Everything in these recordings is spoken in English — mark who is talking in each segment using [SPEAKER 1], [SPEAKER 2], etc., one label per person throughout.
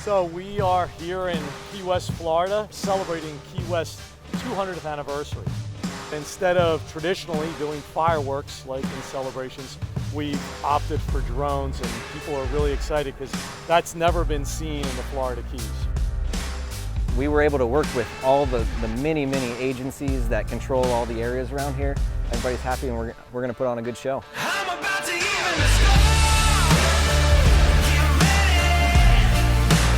[SPEAKER 1] So we are here in Key West, Florida, celebrating Key West's 200th anniversary. Instead of traditionally doing fireworks like in celebrations, we've opted for drones, and people are really excited because that's never been seen in the Florida Keys.
[SPEAKER 2] We were able to work with all the many agencies that control all the areas around here. Everybody's happy, and we're going to put on a good show.
[SPEAKER 3] I'm about to even the score. Get ready,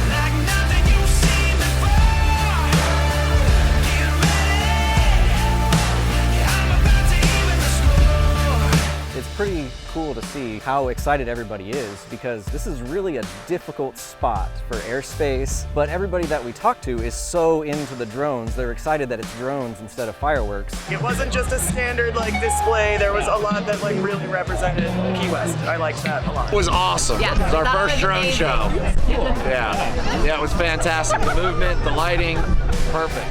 [SPEAKER 3] like nothing you've seen before. Get ready, I'm about to even the score.
[SPEAKER 2] It's pretty cool to see how excited everybody is, because this is really a difficult spot for airspace, but everybody that we talk to is so into the drones. They're excited that it's drones instead of fireworks.
[SPEAKER 4] It wasn't just a standard display. There was a lot that really represented Key West. I liked that a lot.
[SPEAKER 5] It was awesome.
[SPEAKER 6] Yeah,
[SPEAKER 5] It was our
[SPEAKER 6] that
[SPEAKER 5] first
[SPEAKER 6] was
[SPEAKER 5] drone
[SPEAKER 6] amazing.
[SPEAKER 5] show. Yeah, it was fantastic. The movement, the lighting, perfect.